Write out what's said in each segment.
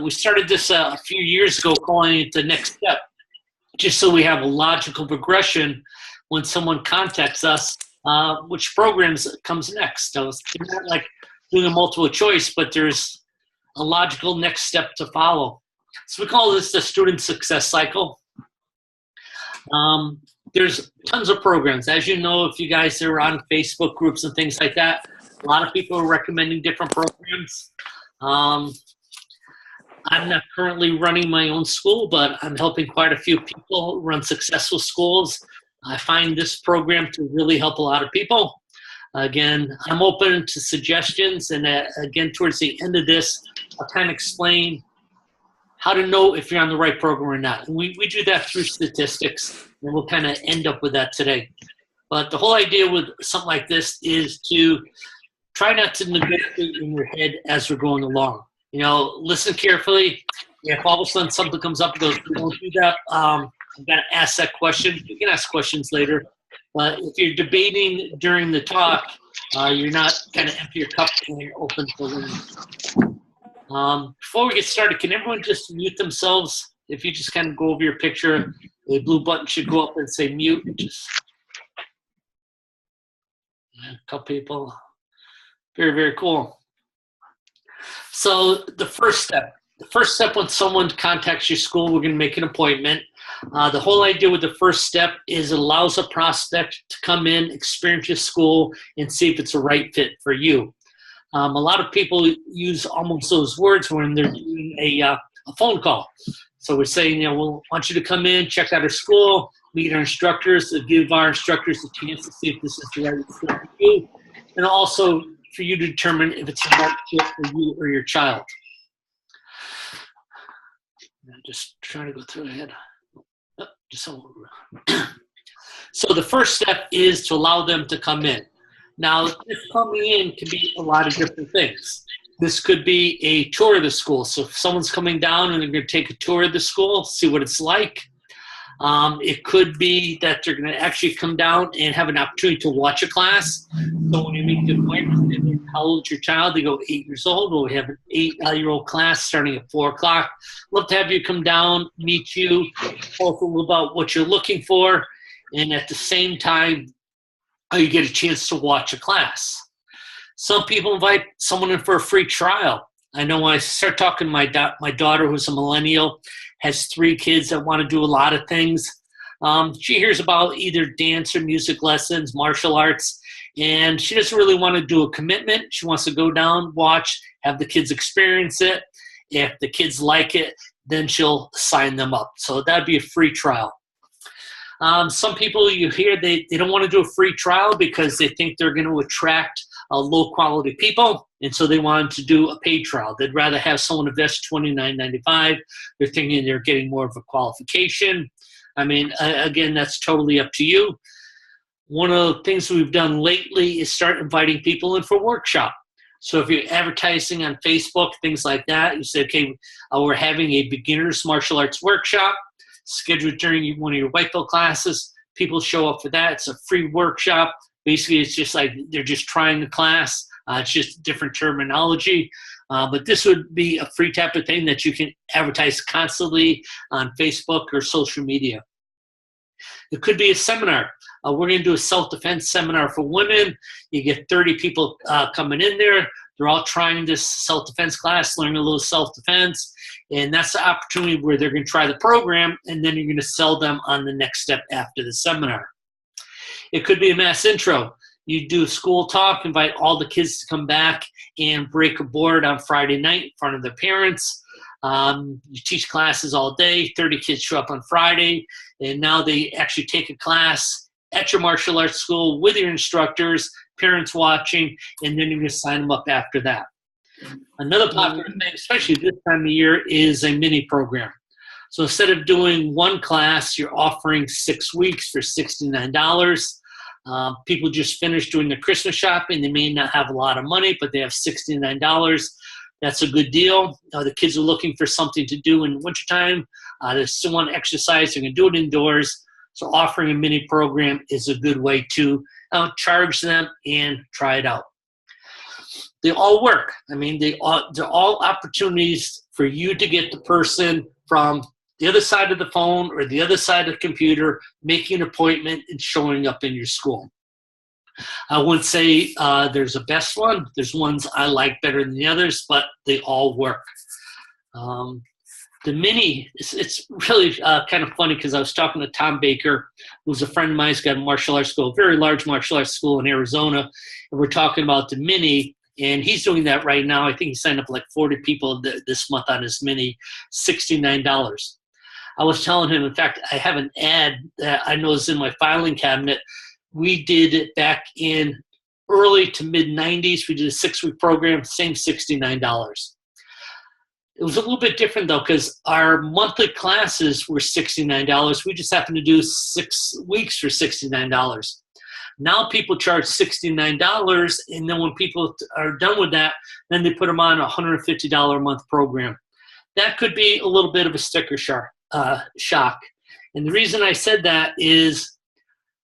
We started this a few years ago, calling it the next step, just so we have a logical progression when someone contacts us, which programs comes next. So it's not like doing a multiple choice, but there's a logical next step to follow. So we call this the student success cycle. There's tons of programs. As you know, if you guys are on Facebook groups and things like that, a lot of people are recommending different programs. I'm not currently running my own school, but I'm helping quite a few people run successful schools. I find this program to really help a lot of people. Again, I'm open to suggestions, and again, towards the end of this, I'll kind of explain how to know if you're on the right program or not. And we do that through statistics, and we'll kind of end up with that today. But the whole idea with something like this is to try not to negotiate in your head as we're going along. You know, listen carefully. If all of a sudden something comes up and goes, don't do that, I'm going to ask that question. You can ask questions later. But if you're debating during the talk, you're not kind of empty your cup and you're open for learning. Before we get started, can everyone just mute themselves? If you just kind of go over your picture, a blue button should go up and say mute. Just a couple people. Very, very cool. So the first step when someone contacts your school, we're going to make an appointment. The whole idea with the first step is it allows a prospect to come in, experience your school, and see if it's a right fit for you. A lot of people use almost those words when they're doing a phone call. So we're saying, you know, we want you to come in, check out our school, meet our instructors, give our instructors a chance to see if this is the right fit for you, and also for you to determine if it's the right fit for you or your child. I'm just trying to go through ahead. So the first step is to allow them to come in. Now, this coming in can be a lot of different things. This could be a tour of the school. So if someone's coming down and they're going to take a tour of the school, see what it's like. It could be that they're going to actually come down and have an opportunity to watch a class. So when you make the appointment, how old is your child? They go 8 years old. Well, we have an 8-year-old class starting at 4 o'clock. Love to have you come down, meet you, talk a little about what you're looking for, and at the same time, you get a chance to watch a class. Some people invite someone in for a free trial. I know when I start talking to my daughter, who's a millennial, has 3 kids that want to do a lot of things. She hears about either dance or music lessons, martial arts, and she doesn't really want to do a commitment. She wants to go down, watch, have the kids experience it. If the kids like it, then she'll sign them up. So that'd be a free trial. Some people you hear, they don't want to do a free trial because they think they're going to attract low-quality people, and so they wanted to do a paid trial. They'd rather have someone invest $29.95. They're thinking they're getting more of a qualification. I mean, again, that's totally up to you. One of the things we've done lately is start inviting people in for workshop. So if you're advertising on Facebook, things like that, you say, okay, we're having a beginner's martial arts workshop scheduled during one of your white belt classes. People show up for that. It's a free workshop. Basically, it's just like they're just trying the class. It's just different terminology. But this would be a free type of thing that you can advertise constantly on Facebook or social media. It could be a seminar. We're going to do a self-defense seminar for women. You get 30 people coming in there. They're all trying this self-defense class, learning a little self-defense. And that's the opportunity where they're going to try the program, and then you're going to sell them on the next step after the seminar. It could be a mass intro. You do a school talk, invite all the kids to come back and break a board on Friday night in front of their parents. You teach classes all day. 30 kids show up on Friday, and now they actually take a class at your martial arts school with your instructors, parents watching, and then you're going to sign them up after that. Another popular thing, especially this time of year, is a mini program. So instead of doing one class, you're offering 6 weeks for $69. People just finished doing their Christmas shopping. They may not have a lot of money, but they have $69. That's a good deal. The kids are looking for something to do in wintertime. They still want to exercise. They're going to do it indoors. So offering a mini program is a good way to charge them and try it out. they all work. I mean, they're all opportunities for you to get the person from the other side of the phone or the other side of the computer, making an appointment and showing up in your school. I wouldn't say there's a best one. There's ones I like better than the others, but they all work. The mini, it's really kind of funny because I was talking to Tom Baker, who's a friend of mine. He's got a martial arts school, a very large martial arts school in Arizona. And we're talking about the mini, and he's doing that right now. I think he signed up like 40 people this month on his mini, $69. I was telling him, in fact, I have an ad that I know is in my filing cabinet. We did it back in early to mid-90s. We did a 6-week program, same $69. It was a little bit different, though, because our monthly classes were $69. We just happened to do 6 weeks for $69. Now people charge $69, and then when people are done with that, then they put them on a $150 a month program. That could be a little bit of a sticker shock. And the reason I said that is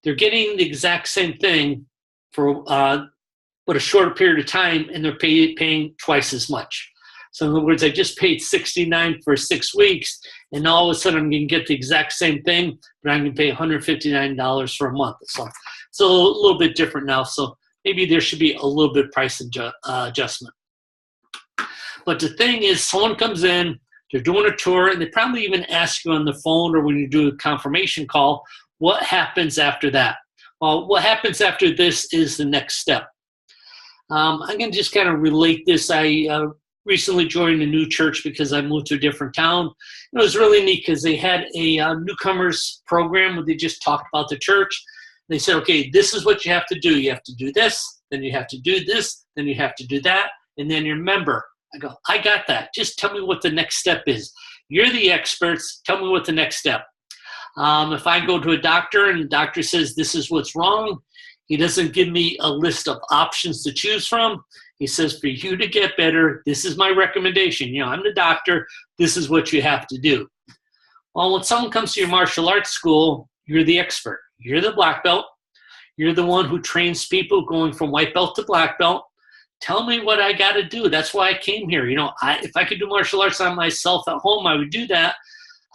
they're getting the exact same thing for but a shorter period of time, and they're paying twice as much. So in other words, I just paid $69 for 6 weeks, and all of a sudden I'm going to get the exact same thing, but I'm going to pay $159 for a month. So it's a little bit different now. So maybe there should be a little bit price adjustment. But the thing is, someone comes in, they're doing a tour, and they probably even ask you on the phone or when you do a confirmation call, what happens after that? Well, what happens after this is the next step. I'm going to just kind of relate this. I recently joined a new church because I moved to a different town. It was really neat because they had a newcomers program where they just talked about the church. They said, okay, this is what you have to do. You have to do this, then you have to do this, then you have to do that, and then you're a member. I go, I got that. Just tell me what the next step is. You're the experts. Tell me what the next step. If I go to a doctor and the doctor says this is what's wrong, he doesn't give me a list of options to choose from. He says, for you to get better, this is my recommendation. You know, I'm the doctor. This is what you have to do. Well, when someone comes to your martial arts school, you're the expert. You're the black belt. You're the one who trains people going from white belt to black belt. Tell me what I got to do. That's why I came here. You know, if I could do martial arts on myself at home, I would do that.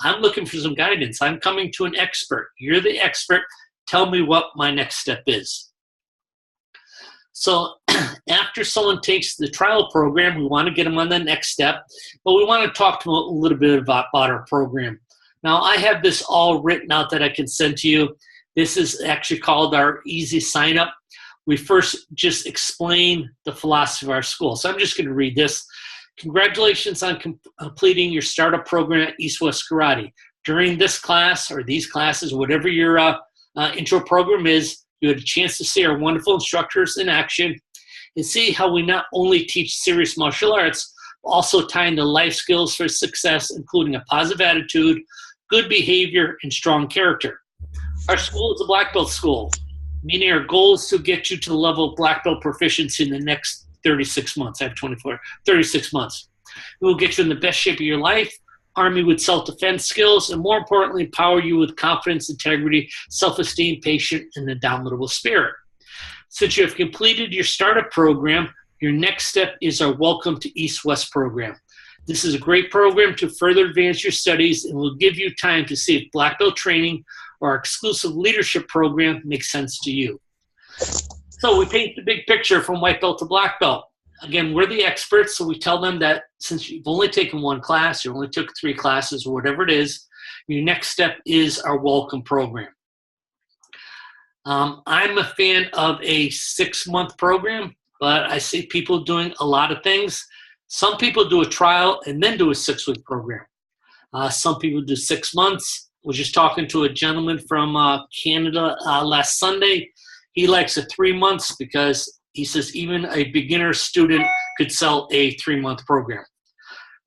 I'm looking for some guidance. I'm coming to an expert. You're the expert. Tell me what my next step is. So after someone takes the trial program, we want to get them on the next step, but we want to talk to them a little bit about our program. Now, I have this all written out that I can send to you. This is actually called our easy sign up. We first just explain the philosophy of our school. So I'm just going to read this. Congratulations on completing your startup program at East West Karate. During this class or these classes, whatever your intro program is, you had a chance to see our wonderful instructors in action and see how we not only teach serious martial arts, but also tie into life skills for success, including a positive attitude, good behavior, and strong character. Our school is a black belt school, meaning our goal is to get you to the level of black belt proficiency in the next 36 months. I have 36 months. We will get you in the best shape of your life, arm you with self-defense skills, and more importantly, empower you with confidence, integrity, self-esteem, patience, and an indomitable spirit. Since you have completed your startup program, your next step is our Welcome to East West program. This is a great program to further advance your studies and will give you time to see if black belt training or our exclusive leadership program makes sense to you. So we paint the big picture from white belt to black belt. Again, we're the experts, so we tell them that since you've only taken one class, you only took 3 classes or whatever it is, your next step is our welcome program. I'm a fan of a 6-month program, but I see people doing a lot of things. Some people do a trial and then do a 6-week program. Some people do 6 months. I was just talking to a gentleman from Canada last Sunday. He likes a 3 months because he says even a beginner student could sell a 3-month program.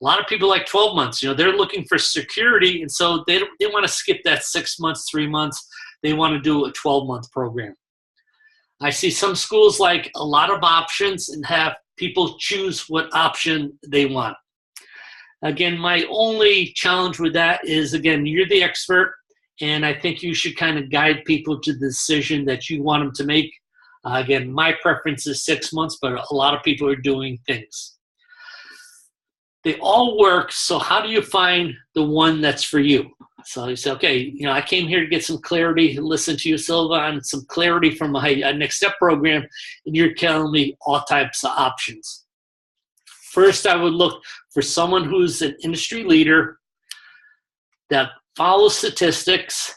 A lot of people like 12 months. You know, they're looking for security, and so they want to skip that 6 months, 3 months. They want to do a 12-month program. I see some schools like a lot of options and have people choose what option they want. Again, my only challenge with that is, again, you're the expert, and I think you should kind of guide people to the decision that you want them to make. Again, my preference is 6 months, but a lot of people are doing things. They all work, so how do you find the one that's for you? So you say, okay, I came here to get some clarity, listen to you, Silva, on some clarity from my Next Step program, and you're telling me all types of options. First, I would look for someone who's an industry leader that follows statistics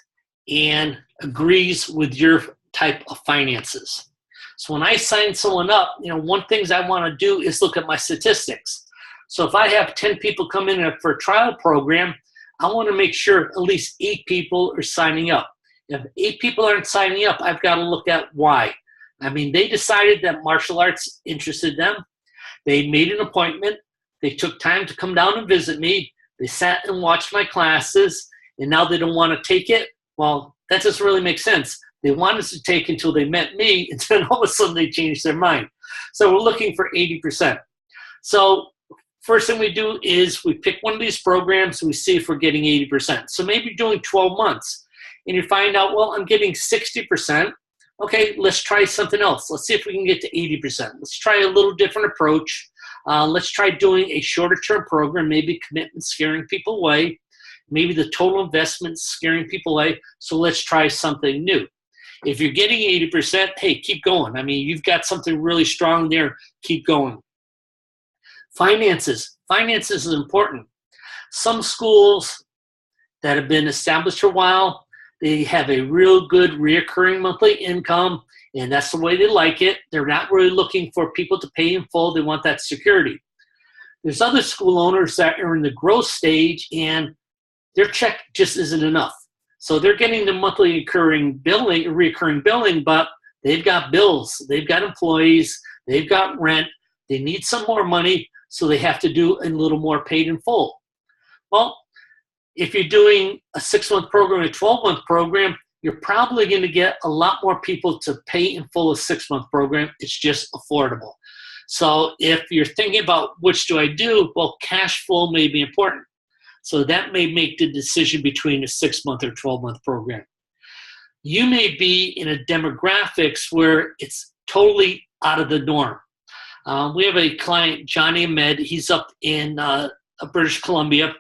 and agrees with your type of finances. So when I sign someone up, one thing I want to do is look at my statistics. So if I have 10 people come in for a trial program, I want to make sure at least 8 people are signing up. If 8 people aren't signing up, I've got to look at why. They decided that martial arts interested them. They made an appointment. They took time to come down and visit me. They sat and watched my classes, and now they don't want to take it. Well, that doesn't really make sense. They wanted to take until they met me, and then all of a sudden they changed their mind. So we're looking for 80%. So first thing we do is we pick one of these programs and we see if we're getting 80%. So maybe doing 12 months and you find out, well, I'm getting 60%. Okay, let's try something else. Let's see if we can get to 80%. Let's try a little different approach. Let's try doing a shorter term program, maybe commitment scaring people away. Maybe the total investment scaring people away. So let's try something new. If you're getting 80%, hey, keep going. You've got something really strong there. Keep going. Finances. Finances is important. Some schools that have been established for a while, they have a real good recurring monthly income, and that's the way they like it. They're not really looking for people to pay in full. They want that security. There's other school owners that are in the growth stage, and their check just isn't enough. So they're getting the monthly recurring billing, but they've got bills. They've got employees. They've got rent. They need some more money. So they have to do a little more paid in full. Well, if you're doing a 6-month program, a 12-month program, you're probably going to get a lot more people to pay in full a 6-month program. It's just affordable. So if you're thinking about which do I do, well, cash flow may be important. So that may make the decision between a 6-month or 12-month program. You may be in a demographics where it's totally out of the norm. We have a client, Johnny Ahmed. He's up in British Columbia.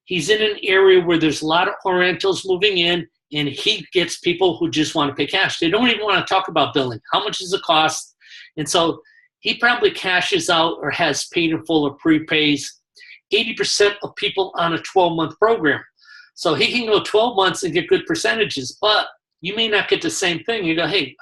He's in an area where there's a lot of Orientals moving in, and he gets people who just want to pay cash. They don't even want to talk about billing. How much does it cost? And so he probably cashes out or has paid in full or prepays 80% of people on a 12-month program. So he can go 12 months and get good percentages, but you may not get the same thing. You go, hey,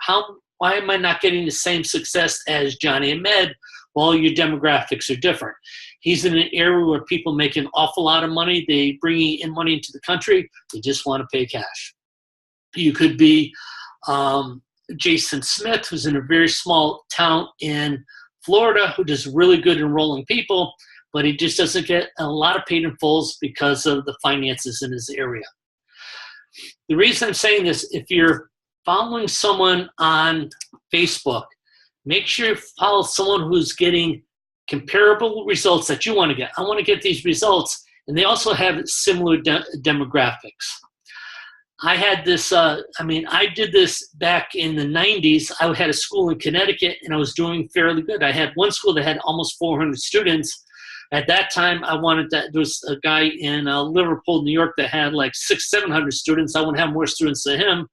why am I not getting the same success as Johnny Ahmed? Well, your demographics are different. He's in an area where people make an awful lot of money. They bring in money into the country. They just want to pay cash. You could be Jason Smith, who's in a very small town in Florida, who does really good enrolling people, but he just doesn't get a lot of paid in fulls because of the finances in his area. The reason I'm saying this, if you're following someone on Facebook, make sure you follow someone who's getting comparable results that you want to get. I want to get these results, and they also have similar demographics. I had this, I did this back in the 90s. I had a school in Connecticut, and I was doing fairly good. I had one school that had almost 400 students. At that time, there was a guy in Liverpool, New York that had like 600-700 students. I want to have more students than him.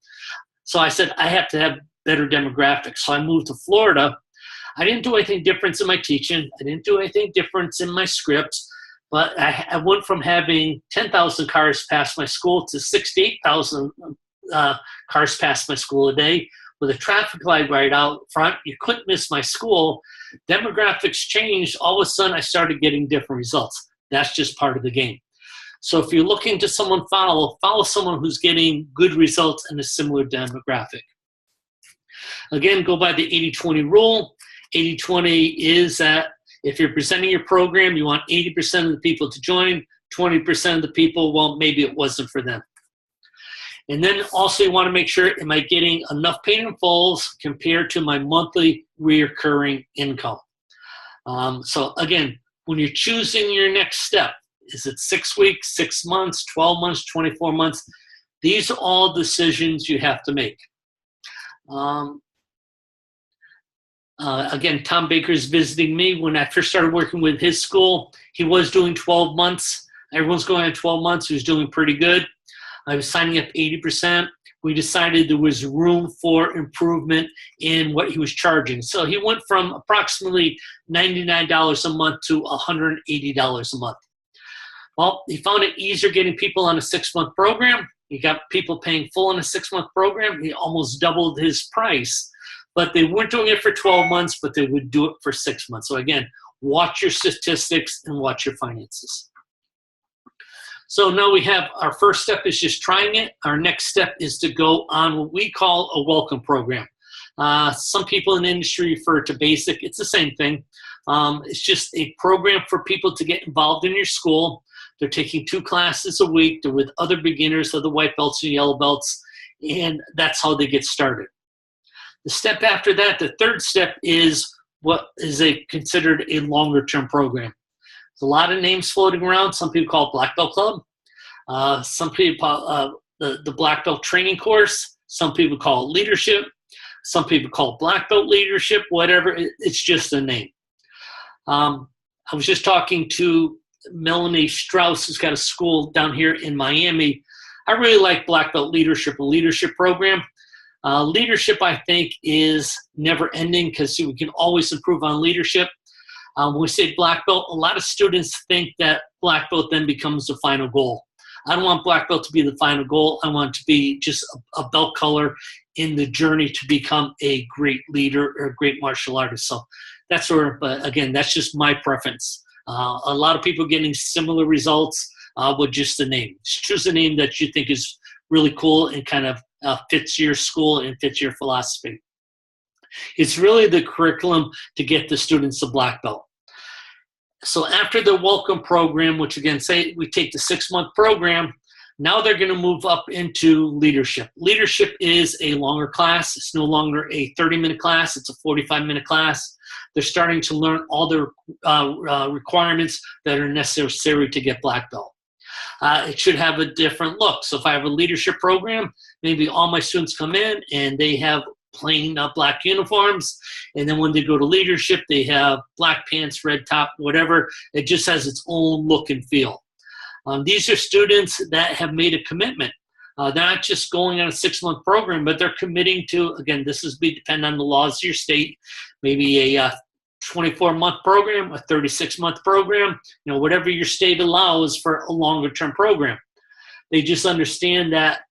So I said, I have to have better demographics. So I moved to Florida. I didn't do anything different in my teaching. I didn't do anything different in my scripts. But I went from having 10,000 cars pass my school to 68,000 cars pass my school a day with a traffic light right out front. You couldn't miss my school. Demographics changed. All of a sudden, I started getting different results. That's just part of the game. So if you're looking to follow someone who's getting good results in a similar demographic. Again, go by the 80-20 rule. 80-20 is that if you're presenting your program, you want 80% of the people to join, 20% of the people, well, maybe it wasn't for them. And then also you want to make sure, am I getting enough paid in fulls compared to my monthly recurring income? So again, when you're choosing your next step, is it 6 weeks, 6 months, 12 months, 24 months? These are all decisions you have to make. Again, Tom Baker's visiting me. When I first started working with his school, he was doing 12 months. Everyone's going on 12 months. He was doing pretty good. I was signing up 80%. We decided there was room for improvement in what he was charging. So he went from approximately $99 a month to $180 a month. Well, he found it easier getting people on a 6-month program. He got people paying full on a 6-month program. He almost doubled his price. But they weren't doing it for 12 months, but they would do it for 6 months. So again, watch your statistics and watch your finances. So now we have our first step is just trying it. Our next step is to go on what we call a welcome program. Some people in the industry refer to BASIC. It's the same thing. It's just a program for people to get involved in your school. They're taking 2 classes a week. They're with other beginners, other white belts and yellow belts, and that's how they get started. The step after that, the third step, is what is considered a longer-term program. There's a lot of names floating around. Some people call it Black Belt Club. Some people call the Black Belt Training Course. Some people call it Leadership. Some people call it Black Belt Leadership, whatever. It's just a name. I was just talking to Melanie Strauss, who's got a school down here in Miami. I really like Black Belt Leadership, a leadership program. Leadership, I think, is never ending because we can always improve on leadership. When we say black belt, a lot of students think that black belt then becomes the final goal. I don't want black belt to be the final goal. I want it to be just a belt color in the journey to become a great leader or a great martial artist. So that's where, but again, that's just my preference. A lot of people getting similar results with just the name. Just choose a name that you think is really cool and kind of fits your school and fits your philosophy. It's really the curriculum to get the students to black belt. So after the welcome program, which again, say we take the 6-month program, now they're going to move up into leadership. Leadership is a longer class. It's no longer a 30-minute class. It's a 45-minute class. They're starting to learn all the requirements that are necessary to get black belt. It should have a different look. So if I have a leadership program, maybe all my students come in and they have plain black uniforms, and then when they go to leadership, they have black pants, red top, whatever. It just has its own look and feel. These are students that have made a commitment. They're not just going on a 6-month program, but they're committing to, again, this is depend on the laws of your state, maybe a 24-month program, a 36-month program, whatever your state allows for a longer-term program. They just understand that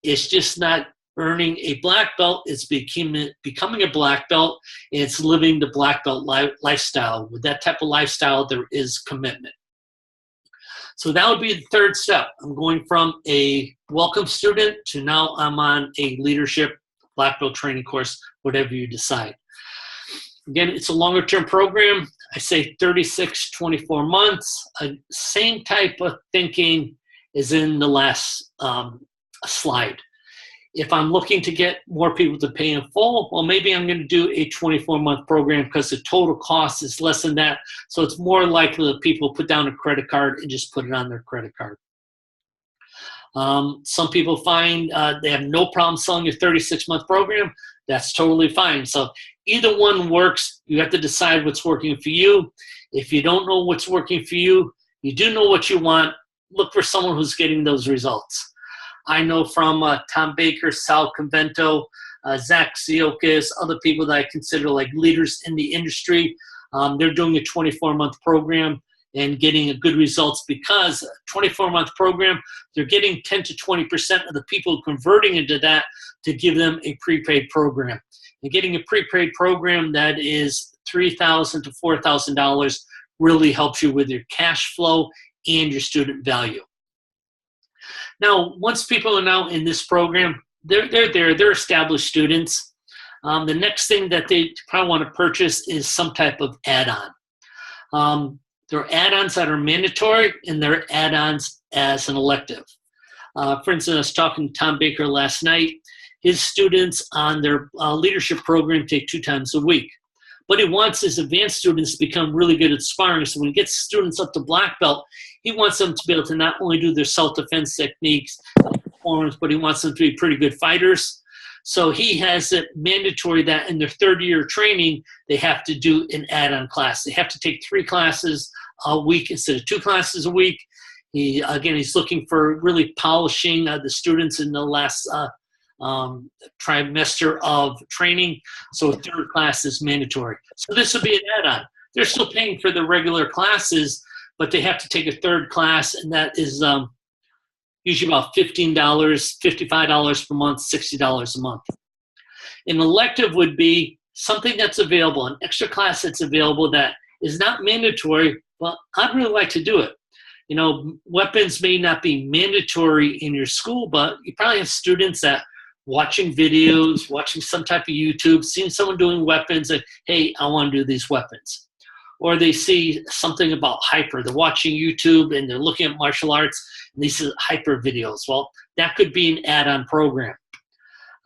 it's just not earning a black belt, it's becoming a black belt, and it's living the black belt lifestyle. With that type of lifestyle, there is commitment. So that would be the third step. I'm going from a welcome student to now I'm on a leadership black belt training course, whatever you decide. Again, it's a longer term program. I say 36, 24 months. Same type of thinking is in the last slide. If I'm looking to get more people to pay in full, well, maybe I'm going to do a 24-month program because the total cost is less than that. So it's more likely that people put down a credit card and just put it on their credit card. Some people find they have no problem selling a 36-month program. That's totally fine. So either one works. You have to decide what's working for you. If you don't know what's working for you, you do know what you want, look for someone who's getting those results. I know from Tom Baker, Sal Convento, Zach Ziokis, other people that I consider like leaders in the industry. They're doing a 24-month program and getting good results because 24-month program, they're getting 10 to 20% of the people converting into that to give them a prepaid program. And getting a prepaid program that is $3,000 to $4,000 really helps you with your cash flow and your student value. Now, once people are now in this program, they're established students. The next thing that they probably want to purchase is some type of add-on. There are add-ons that are mandatory, and there are add-ons as an elective. For instance, I was talking to Tom Baker last night. His students on their leadership program take 2 times a week. What he wants his advanced students to become really good at sparring. So when he gets students up to black belt, he wants them to be able to not only do their self-defense techniques, performance, but he wants them to be pretty good fighters. So he has it mandatory that in their third year of training, they have to do an add-on class. They have to take 3 classes a week instead of 2 classes a week. He's looking for really polishing the students in the last trimester of training. So a third class is mandatory. So this would be an add-on. They're still paying for the regular classes, but they have to take a third class, and that is usually about $15, $55 per month, $60 a month. An elective would be something that's available, an extra class that's available that is not mandatory, but I'd really like to do it. You know, weapons may not be mandatory in your school, but you probably have students that watching videos, watching some type of YouTube, seeing someone doing weapons, and hey, I want to do these weapons. Or they see something about hyper. They're watching YouTube and they're looking at martial arts, and these are hyper videos. Well, that could be an add-on program.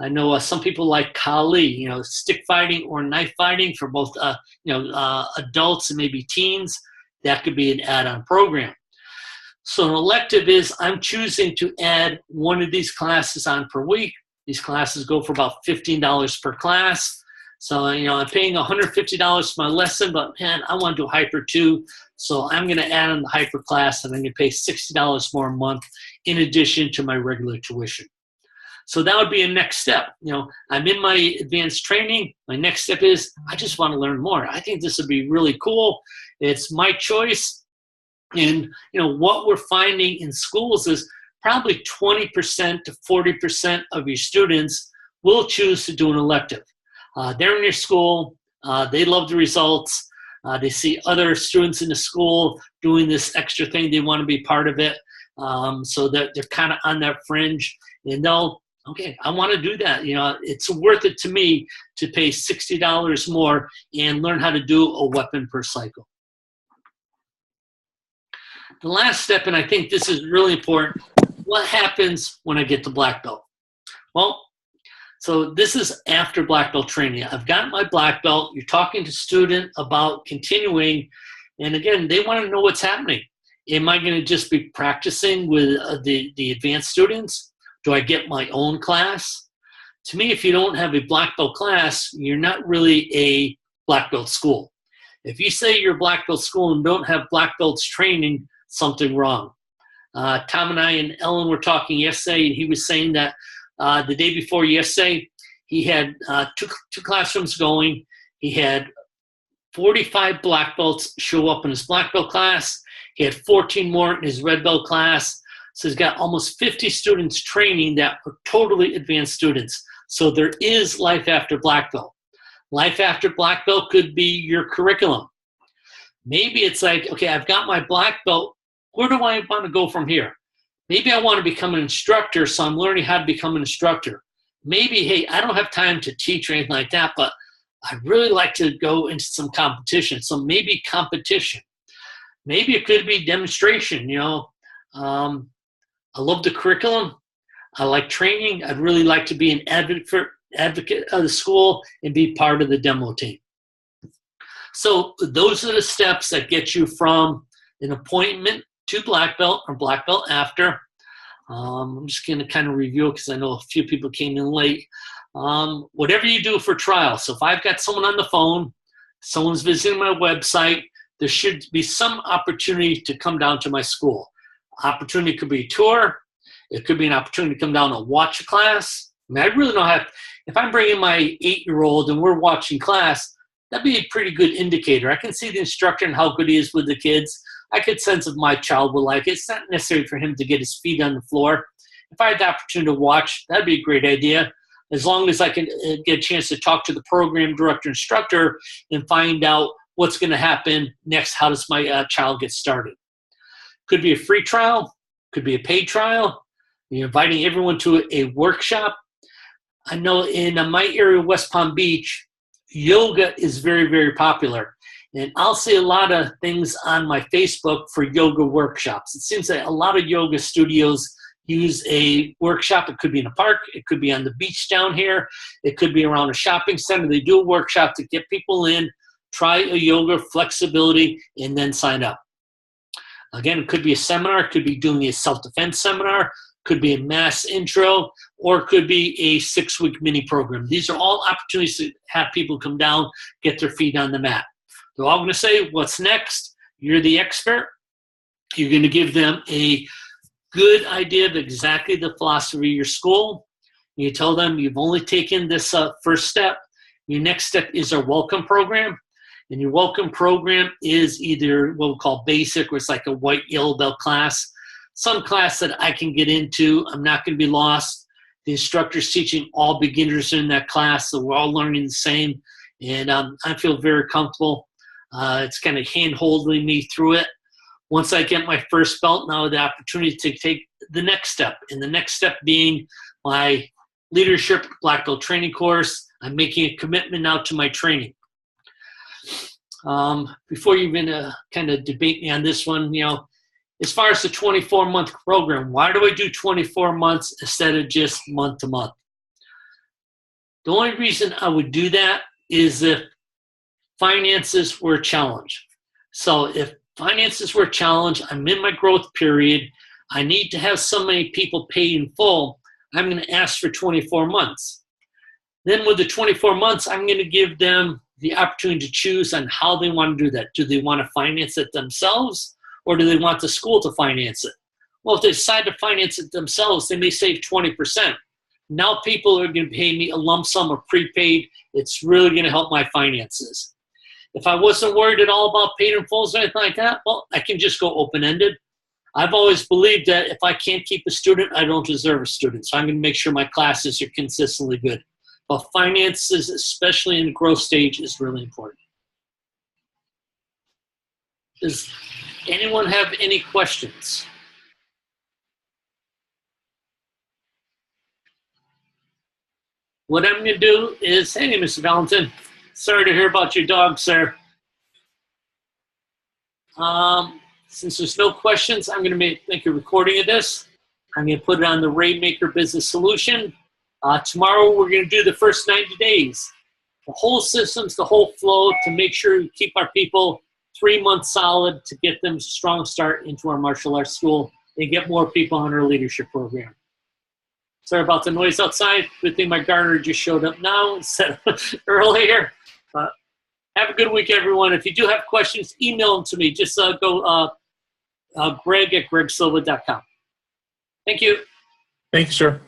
I know some people like Kali, you know, stick fighting or knife fighting for both, adults and maybe teens. That could be an add-on program. So an elective is I'm choosing to add one of these classes on per week. These classes go for about $15 per class. So, you know, I'm paying $150 for my lesson, but man, I want to do hyper too. So I'm going to add on the hyper class, and I'm going to pay $60 more a month in addition to my regular tuition. So that would be a next step. You know, I'm in my advanced training. My next step is I just want to learn more. I think this would be really cool. It's my choice. And, you know, what we're finding in schools is probably 20% to 40% of your students will choose to do an elective. They're in your school. They love the results. They see other students in the school doing this extra thing. They want to be part of it. So that they're kind of on that fringe. And they'll, okay, I want to do that. You know, it's worth it to me to pay $60 more and learn how to do a weapon per cycle. The last step, and I think this is really important, what happens when I get to black belt? Well, so this is after black belt training. I've got my black belt. You're talking to student about continuing. And again, they want to know what's happening. Am I going to just be practicing with the advanced students? Do I get my own class? To me, if you don't have a black belt class, you're not really a black belt school. If you say you're a black belt school and don't have black belts training, something wrong. Tom and I and Ellen were talking yesterday, and he was saying that the day before yesterday, he had two classrooms going. He had 45 black belts show up in his black belt class. He had 14 more in his red belt class. So he's got almost 50 students training that are totally advanced students. So there is life after black belt. Life after black belt could be your curriculum. Maybe it's like, okay, I've got my black belt. Where do I want to go from here? Maybe I want to become an instructor, so I'm learning how to become an instructor. Maybe, hey, I don't have time to teach or anything like that, but I'd really like to go into some competition. So maybe competition. Maybe it could be demonstration, you know. I love the curriculum. I like training. I'd really like to be an advocate of the school and be part of the demo team. So those are the steps that get you from an appointment to black belt or black belt after. I'm just going to kind of review it because I know a few people came in late. Whatever you do for trial. So if I've got someone on the phone, someone's visiting my website, there should be some opportunity to come down to my school. Opportunity could be a tour. It could be an opportunity to come down and watch a class. I mean, I really don't have, if I'm bringing my 8-year-old and we're watching class, that'd be a pretty good indicator. I can see the instructor and how good he is with the kids. I could sense if my child would like it. It's not necessary for him to get his feet on the floor. If I had the opportunity to watch, that'd be a great idea. As long as I can get a chance to talk to the program director, instructor, and find out what's going to happen next. How does my child get started? Could be a free trial. Could be a paid trial. You're inviting everyone to a workshop. I know in my area, West Palm Beach, yoga is very, very popular. And I'll see a lot of things on my Facebook for yoga workshops. It seems that a lot of yoga studios use a workshop. It could be in a park. It could be on the beach down here. It could be around a shopping center. They do a workshop to get people in, try a yoga flexibility, and then sign up. Again, it could be a seminar. It could be doing a self-defense seminar. could be a mass intro, or it could be a 6-week mini program. These are all opportunities to have people come down, get their feet on the mat. They're all going to say, what's next? You're the expert. You're going to give them a good idea of exactly the philosophy of your school. You tell them you've only taken this first step. Your next step is our welcome program. And your welcome program is either what we call basic, or it's like a white yellow belt class. Some class that I can get into. I'm not going to be lost. The instructor's teaching all beginners in that class, so we're all learning the same. And I feel very comfortable. It's kind of hand-holding me through it. Once I get my first belt, now the opportunity to take the next step. And the next step being my leadership black belt training course. I'm making a commitment now to my training. Before you even kind of debate me on this one, as far as the 24-month program, why do I do 24 months instead of just month to month? The only reason I would do that is if finances were a challenge. So if finances were a challenge, I'm in my growth period, I need to have so many people paid in full, I'm going to ask for 24 months. Then with the 24 months, I'm going to give them the opportunity to choose on how they want to do that. Do they want to finance it themselves, or do they want the school to finance it? Well, if they decide to finance it themselves, they may save 20%. Now people are going to pay me a lump sum or prepaid. It's really going to help my finances. If I wasn't worried at all about paid in fulls or anything like that, well, I can just go open-ended. I've always believed that if I can't keep a student, I don't deserve a student. So I'm going to make sure my classes are consistently good. But finances, especially in the growth stage, is really important. Does anyone have any questions? What I'm going to do is, hey, Mr. Valentin, sorry to hear about your dog, sir. Since there's no questions, I'm going to make a recording of this. I'm going to put it on the Rainmaker Business Solution. Tomorrow, we're going to do the first 90 days. The whole systems, the whole flow to make sure we keep our people 3 months solid to get them a strong start into our martial arts school and get more people on our leadership program. Sorry about the noise outside. Good thing my gardener just showed up now instead of earlier. Have a good week, everyone. If you do have questions, email them to me. Just go Greg@gregsilva.com. Thank you. Thank you, sir.